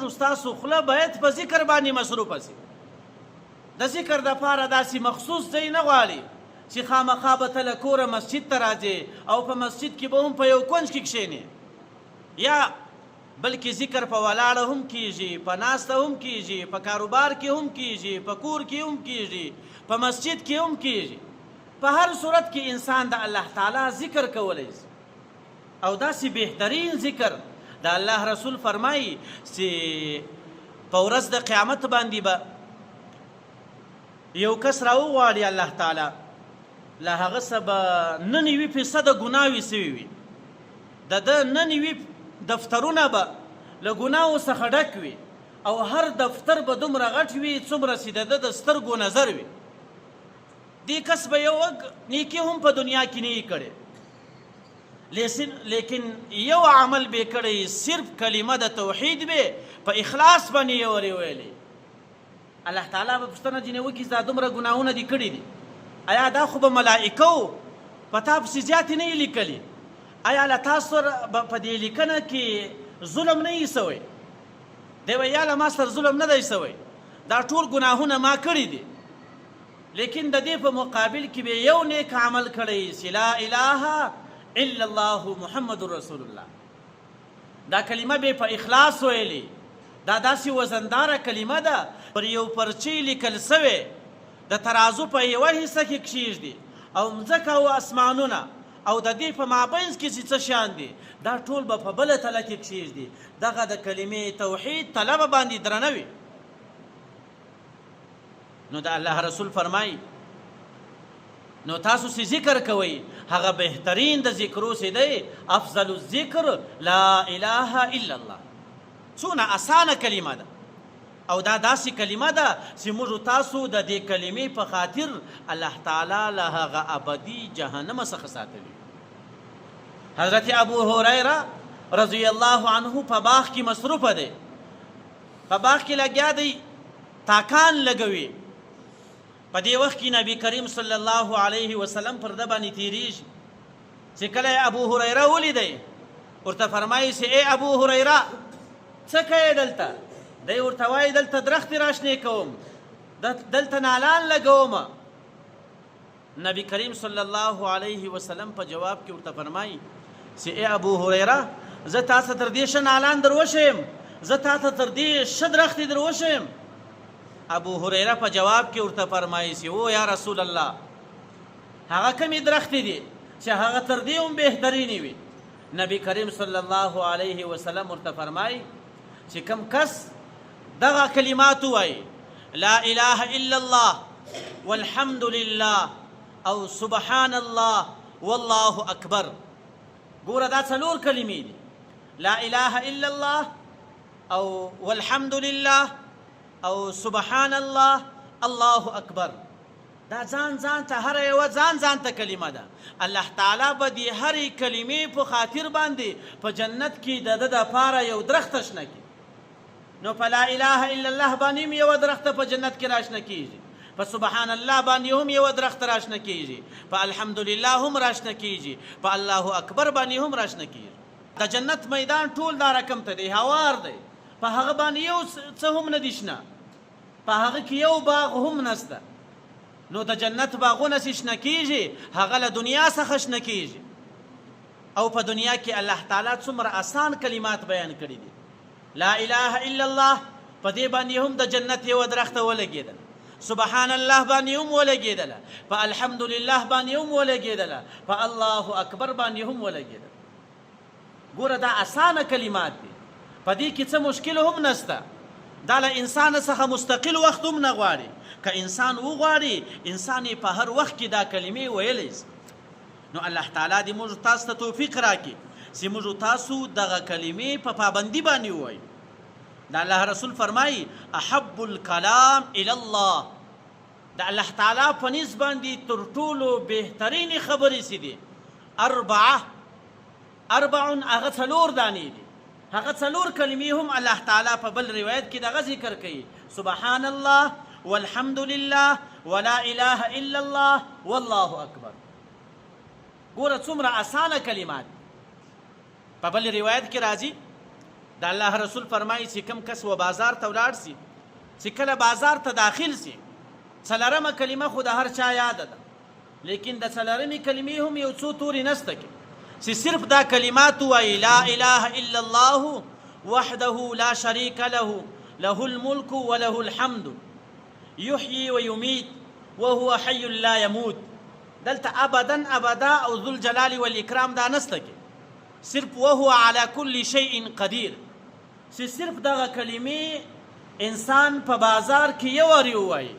ستاسو خوله باید په ذکر باندې مصروفه سي. د ذکر دپاره داسې مخصوص ځای نه غواړي چې خامخا به ته له کوره مسجد ته راځې او په مسجد کې به هم په یو کونج کې کښېنې، یا بلکې ذکر په ولاړه هم کیږي، په ناسته هم کیږي، په کاروبار کې هم کیږي، په کور کې هم کیږي، په مسجد کې هم کیږي. په هر صورت کې انسان د الله تعالی ذکر کولی شي او داسې بهترین ذکر د الله رسول فرمایي چې په ورځ د قیامت باندې به یو کس راوغواړي الله تعالی له هغه څه به 99% ګناوې سوي وي، د ده 99 دفترونه به له ګناو څخه ډک وي او هر دفتر به دومره غټ وي څومره چې د ده د سترګو نظر وي. دې کس به یو نیکي هم په دنیا کې نه وي کړې، لیکن یو عمل به کړی، صرف کلمه د توحید به په اخلاص باندې یې ورې ویلې. الله تعالی به پوښتنه ځینې وکړي دا دومره ګناهونه دې کړي دي، آیا دا خو به ملائکو په تا پسې زیاتې نه یې لیکلي؟ آیا له تا سره په دې لیکنه کې ظلم نه یې سوی؟ دی وایي یا له ما سره ظلم نه دی سوی، دا ټول ګناهونه ما کړي دي، لیکن د دې په مقابل کې به یو نیک عمل کړی چې لا اله الا الله محمد رسول الله. دا کلمه به په اخلاص ویلې، دا داسې وزنداره کلمه ده پر یو پرچې لیکل سوی، د ترازو په یوه حصه کې کښېږدي او مځکه او اسمانونه او د دې په مابینځ کې چې څه شیان دي دا ټول به په بله تله کې کښېږدي. دغه د کلمې توحید طلبه باندې درنه وي. نو د الله رسول فرمایي نو تاسو چې ذکر کوئ هغه بهترین د ذکرو چې دی افضل الذکر لا اله الا الله. څونه اسانه کلمه ده او دا داسې کلمه ده چې موږ تاسو د دې کلمې په خاطر الله تعالی له هغه ابدي جهنم څخه ساتوي. حضرت ابو هریره رضی الله عنه په باغ کې مصروفه دی، په باغ کې لګیا دی، تاکان لګوي. په دې وخت کې نبی کریم صلی الله علیه وسلم پر ده باندې تیریږي چې کله ابو هریره ولیدی ورته فرمایي چې ای ابو هریره څه کوې دلته؟ دی ورته وایي دلته درختې راشنې کوم، دلته نالان لګوم. نبی کریم صلی الله علیه وسلم په جواب کې ورته فرمایي چې ای ابو هریره زه تا ته تر دې ښه نالان در وښیم، زه تا ته تر دې ښه درختې در وښیم. ابو هریره په جواب کې ورته فرمایي چې او یا رسول الله هغه کمې درختې دي چې هغه تر دې هم بهترینې وي. نبی کریم صلی الله علیه وسلم ورته فرمایي چې کم کس دغه کلمات وایي لا اله الا الله والحمد لله او سبحان الله والله اکبر. ګوره دا څلور کلمې دي، لا اله الا الله او والحمد لله او سبحان الله الله اکبر. دا ځان ته هر یوه ځان ته کلمه ده. الله تعالی به د هرې کلمې په خاطر باندې په جنت کې د ده دپاره یو درخته شنه کړي. نو په لا اله الا الله باندې هم یوه درخته په جنت کې راشنه کیږي، په سبحان الله باندې هم یوه درخته راشنه کیږي، په الحمدلله هم راشنه کیږي، په الله اکبر باندې هم راشنه کیږي. د جنت میدان ټول دا رقم ته دی، هوار دی، په هغه باندې یو څه هم نه دي شنه، په هغه کې یو باغ هم نسته. نو د جنت باغونه چې شنه کیږي هغه له دنیا څخه شنه کیږي. او په دنیا کې الله تعالی څومره آسان کلمات بیان کړي دي. لا اله الا الله په دې باندې هم د جنت یوه درخته ولګېدله، سبحان الله باندې هم ولګېدله، په الحمدلله باندې هم ولګېدله، په الله اکبر باندې هم ولګېدله. ګوره دا اسانه کلمات دي، په دې کې څه مشکل هم نسته. دا له انسان څخه مستقل وخت هم نه غواړي. که انسان وغواړي انسان یې په هر وخت کې دا کلمې ویلی شي. نو الله تعالی دې موږ تاسو ته توفیق راکړي چې موږ تاسو دغه کلمې په پابندي باندې ووایو. د الله رسول فرمایي احب الکلام الی الله، د الله تعالی په نسبت باندې تر ټولو بهترینې خبرې چې دي اربع هغه څلور دانې دي، هغه څلور کلمې هم الله تعالی په بل روایت کې دغه ذکر کوي، سبحان الله والحمد لله ولا اله الا الله والله اکبر. ګوره څومره اسانه کلمات. په بل روایت کې راځي د الله رسول فرمایي چې کوم کس و بازار ته ولاړ سي چې کله بازار ته داخل سي څلورمه کلمه خو د هر چا یاده ده لیکن د څلورمې کلمې هم یو څو تورې نسته کې چې صرف دا کلمات وایي لا اله الا الله وحده لا شريك له له الملك وله الحمد يحيي ويميت وهو حي لا يموت دلته ابدا ابدا او ذو الجلال والاکرام دا نسته کې صرف وهو على كل شيء قدير چې صرف دغه کلمې انسان په بازار کې یو واری وایي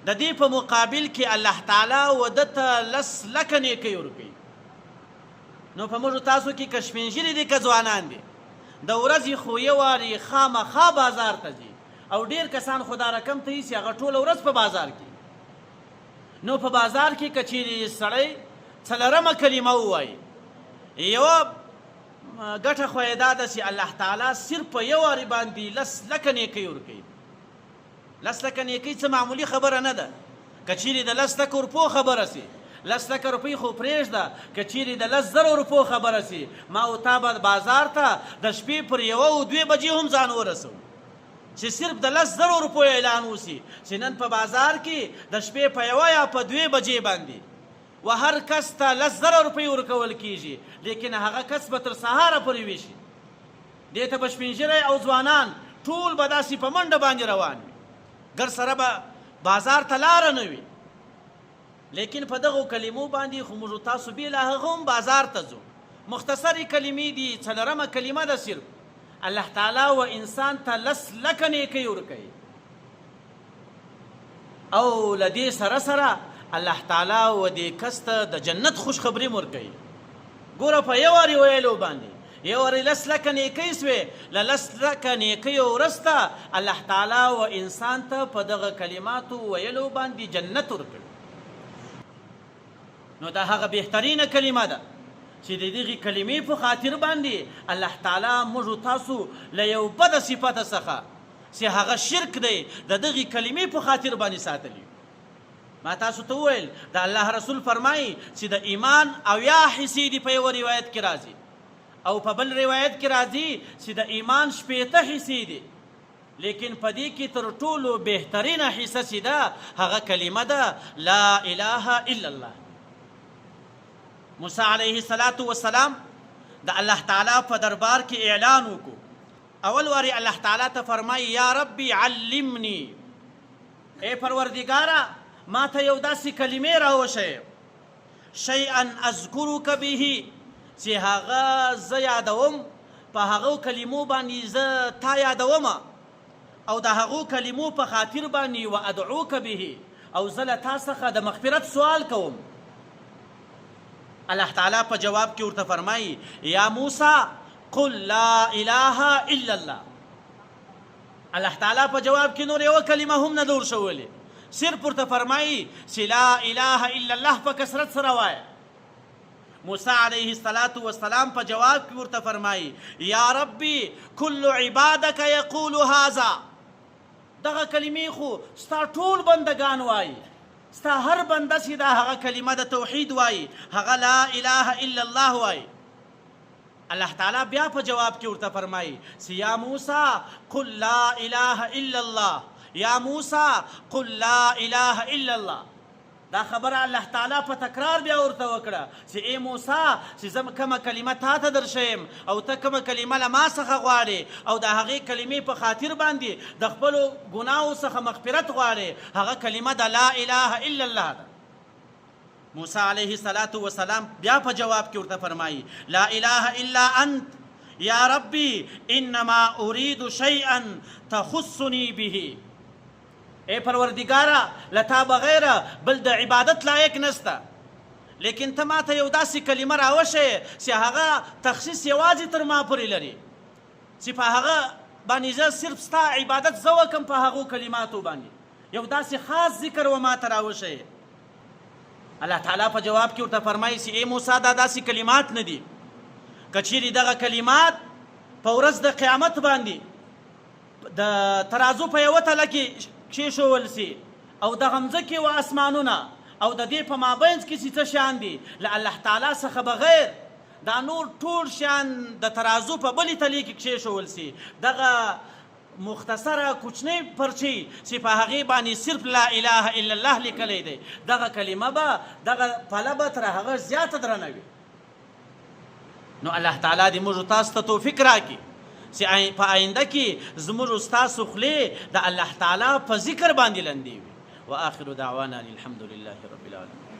د دې په مقابل کې الله تعالی ودته لس لکه نیکۍ ورکوي نو په موږ تاسو کې که سپین ږیري دي که ځوانان دي د ورځې خو یو وارې خامخا بازار ته ځي او ډېر کسان خو دا رقم ته ایسي هغه ټوله ورځ په بازار کې نو په بازار کې که چیرې سړی څلورمه کلمه ووایي یوه ګټه خو یې دا ده چې الله تعالی صرف په یو وارې باندې لس لکه نیکۍ ورکوي لس لکه نیکۍ څه معمولي خبره نه ده که چیرې د لس لکه روپو خبره سي لس لکه روپۍ خو پرېږده که چیرې د 10,000 روپو خبره سي ما او تا به بازار ته د شپې پر 1 او 2 بجې هم ځان ورسوو چې صرف د 10,000 روپو اعلان وسي چې نن په بازار کې د شپې په 1 یا په 2 بجې باندې و هر کس ته 10,000 روپۍ ورکول کېږي لیکن هغه کس به تر سهاره پورې ویشي دې ته به سپین ږیری او ځوانان ټول به داسې په منډه باندې روان وي ګر سره به بازار ته لاره نه وي لیکن په دغو کلمو باندې خو موږ تاسو بې له هغه هم بازار ته ځو مختصرې کلمې دي څلورمه کلمه ده صرف الله تعالی و انسان ته 10 لکه نیکۍ ورکوي او له دې سره سره الله تعالی و دې کس ته د جنت خوشخبري هم ورکوي ګوره په یو وارې ویلو باندې یو وارې 10 لکه نیکۍ سوې له 10 لکه نیکیو وروسته الله تعالی و انسان ته په دغه کلماتو ویلو باندې جنت ورکوي نو دا هغه بهترینه کلمه ده چې د دغې کلمې په خاطر باندې الله تعالی موږ تاسو له یو بده صفته څخه چې هغه شرک دی د دغې کلمې په خاطر باندې ساتلی ما تاسو ته وویل د الله رسول فرمایي چې د ایمان اویا حصې دي په یوه روایت کې راځي او په بل روایت کې راځي چې د ایمان 80 حصې دي لیکن په دې کې تر ټولو بهترینه حصه چې ده هغه کلمه ده لا اله الا الله موسی علیه السلام د الله تعالی په دربار کې اعلان وکړو اول واری الله تعالی ته فرمایي یا ربي علمني ای پروردګاره ما ته یو داسې کلمې راوښیه شیئا اذکرک به چې هغه زه یادوم په هغو کلمو باندې زه تا یادوم او د هغو کلمو په خاطر باندې و ادعوک به او زه له تا څخه د مغفرت سوال کوم الله تعالی په جواب کې ورته فرمایي یا موسی قل لا اله الا الله الله تعالی په جواب کې نور یوه کلمه هم نه ده ورښولې صرف ورته فرمایي چې لا اله الا الله په کثرت سره وایه موسی علیه السلام په جواب کې ورته فرمایي یا ربي کل عبادک یقول هذا دغه کلمې خو ستا ټول بندگان وایي ستا هر بنده چې دا هغه کلمه د توحید وایي هغه لا اله الا الله وایي الله تعالی بیا په جواب کې ورته فرمایي چې یا موسی قل لا اله الا الله یا موسی قل لا اله الا الله دا خبره الله تعالی په تکرار بیا ورته وکړه چې ای موسی چې زه کومه کلمه تا ته درښیم او ته کومه کلمه له ما څخه غواړې او د هغې کلمې په خاطر باندې د خپلو ګناهو څخه مغفرت غواړې هغه کلمه د لا اله الا الله ده موسی علیه السلام بیا په جواب کې ورته فرمایي لا اله الا انت یا ربی انما اريد شیئا تخصنی به ای پروردګاره له تا بغیره بل د عبادت لایق نسته لیکن ته ماته یو داسې کلمه راوښیې چې هغه تخصیص یوازې تر ما پورې لري چې په هغه باندې زه صرف ستا عبادت زه وکړم په هغو کلماتو باندې یو داسې خاص ذکر و ماته راوښیې الله تعالی په جواب کې ورته فرمایي چې ای موسی دا داسې کلمات نه دي که چیرې دغه کلمات په ورځ د قیامت باندې د ترازو په یوه تله کې کېښول سي او د مځکې و اسمانونه او د دې په مابینځ کې چې څه شیان دي له الله تعالی څخه بغیر دا نور ټول شیان د ترازو په بلې تلې کې کښېښول سي. دغه مختصره کوچنۍ پرچې چې په هغې باندې صرف لا اله الا الله لیکلی دی، دغه کلمه به دغه پله به تر هغه زیاته درنه وي. نو الله تعالی دې موږ تاسو ته توفیق راکړي چې په آینده کې زموږ ستاسو خولې د الله تعالی په ذکر باندې لندې وي. واخر دعوانا الحمد لله رب العالمين.